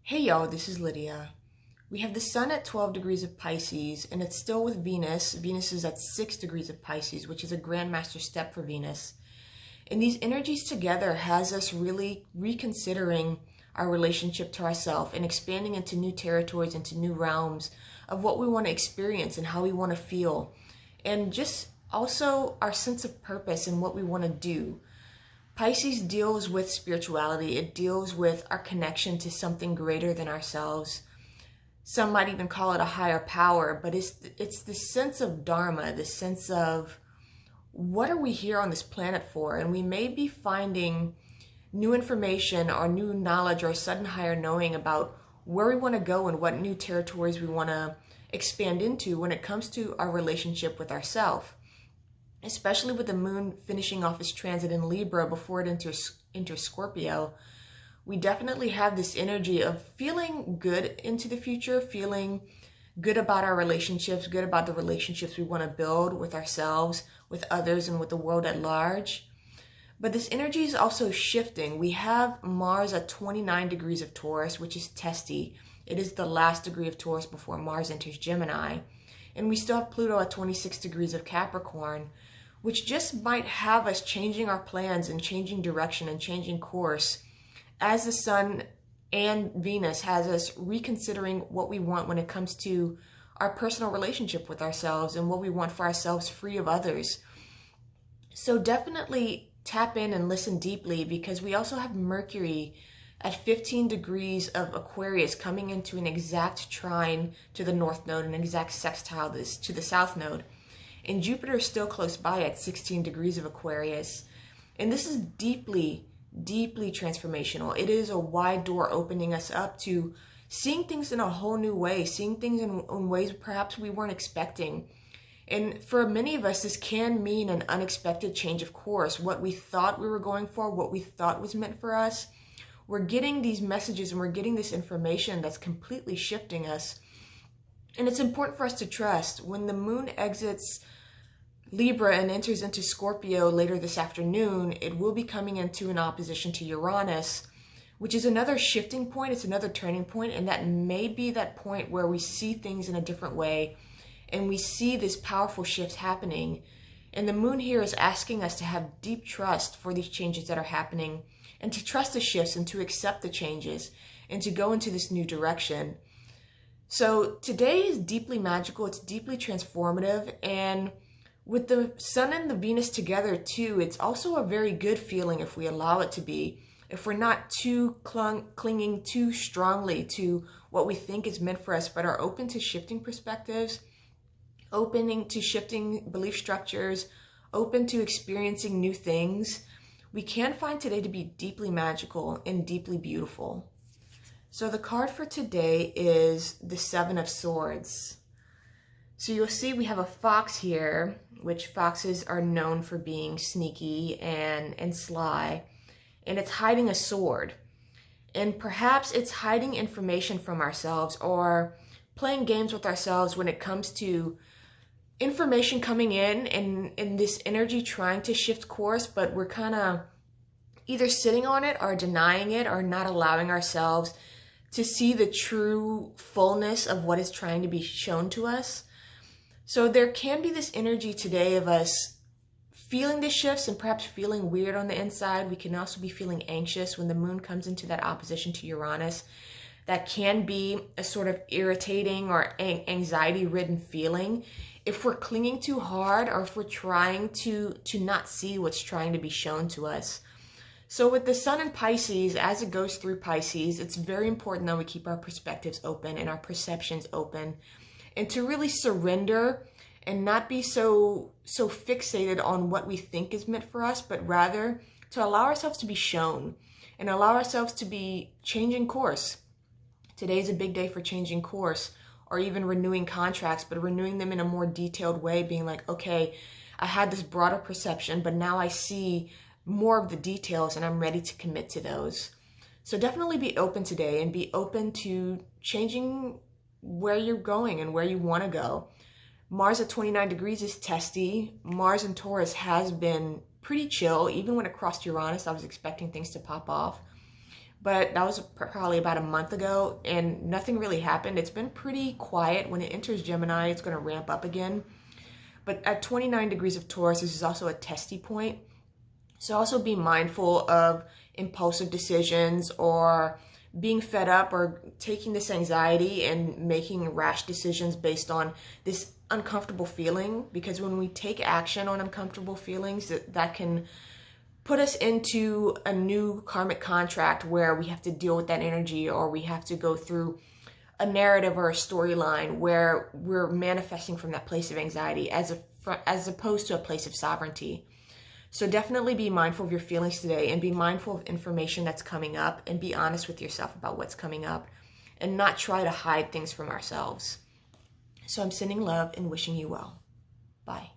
Hey y'all, this is Lydia. We have the sun at 12 degrees of Pisces, and it's still with Venus. Venus is at 6 degrees of Pisces, which is a grandmaster step for Venus. And these energies together has us really reconsidering our relationship to ourselves and expanding into new territories, into new realms of what we want to experience and how we want to feel. And just also our sense of purpose and what we want to do. Pisces deals with spirituality. It deals with our connection to something greater than ourselves. Some might even call it a higher power, but it's the sense of dharma, the sense of what are we here on this planet for? And we may be finding new information or new knowledge or a sudden higher knowing about where we want to go and what new territories we want to expand into when it comes to our relationship with ourselves. Especially with the moon finishing off its transit in Libra before it enters Scorpio, we definitely have this energy of feeling good into the future, feeling good about our relationships, good about the relationships we want to build with ourselves, with others, and with the world at large. But this energy is also shifting. We have Mars at 29 degrees of Taurus, which is testy. It is the last degree of Taurus before Mars enters Gemini. And we still have Pluto at 26 degrees of Capricorn, which just might have us changing our plans and changing direction and changing course as the sun and Venus has us reconsidering what we want when it comes to our personal relationship with ourselves and what we want for ourselves free of others. So definitely tap in and listen deeply, because we also have Mercury at 15 degrees of Aquarius coming into an exact trine to the North Node, an exact sextile to the South Node. And Jupiter is still close by at 16 degrees of Aquarius. And this is deeply, deeply transformational. It is a wide door opening us up to seeing things in a whole new way, seeing things in ways perhaps we weren't expecting. And for many of us, this can mean an unexpected change of course. What we thought we were going for, what we thought was meant for us, we're getting these messages and we're getting this information that's completely shifting us. And it's important for us to trust. When the moon exits Libra and enters into Scorpio later this afternoon, it will be coming into an opposition to Uranus, which is another shifting point. It's another turning point, and that may be that point where we see things in a different way and we see this powerful shift happening. And the moon here is asking us to have deep trust for these changes that are happening, and to trust the shifts and to accept the changes and to go into this new direction. So today is deeply magical. It's deeply transformative, and with the sun and the Venus together too, it's also a very good feeling if we allow it to be. If we're not too clinging too strongly to what we think is meant for us, but are open to shifting perspectives, opening to shifting belief structures, open to experiencing new things, we can find today to be deeply magical and deeply beautiful. So the card for today is the Seven of Swords. So you'll see we have a fox here, which foxes are known for being sneaky and sly. And it's hiding a sword. And perhaps it's hiding information from ourselves or playing games with ourselves when it comes to information coming in and this energy trying to shift course, but we're kind of either sitting on it or denying it or not allowing ourselves to see the true fullness of what is trying to be shown to us. So there can be this energy today of us feeling the shifts and perhaps feeling weird on the inside. We can also be feeling anxious when the moon comes into that opposition to Uranus. That can be a sort of irritating or anxiety-ridden feeling if we're clinging too hard or if we're trying to not see what's trying to be shown to us. So with the sun in Pisces, as it goes through Pisces, it's very important that we keep our perspectives open and our perceptions open, and to really surrender and not be so fixated on what we think is meant for us, but rather to allow ourselves to be shown and allow ourselves to be changing course. Today is a big day for changing course or even renewing contracts, but renewing them in a more detailed way, being like, okay, I had this broader perception, but now I see more of the details and I'm ready to commit to those. So definitely be open today and be open to changing where you're going and where you want to go. Mars at 29 degrees is testy. Mars in Taurus has been pretty chill. Even when it crossed Uranus, I was expecting things to pop off. but that was probably about a month ago, and nothing really happened. It's been pretty quiet. When it enters Gemini, it's going to ramp up again. But at 29 degrees of Taurus, this is also a testy point. So also be mindful of impulsive decisions or being fed up or taking this anxiety and making rash decisions based on this uncomfortable feeling. Because when we take action on uncomfortable feelings, that can put us into a new karmic contract where we have to deal with that energy, or we have to go through a narrative or a storyline where we're manifesting from that place of anxiety as opposed to a place of sovereignty. So definitely be mindful of your feelings today, and be mindful of information that's coming up, and be honest with yourself about what's coming up, and not try to hide things from ourselves. So I'm sending love and wishing you well. Bye.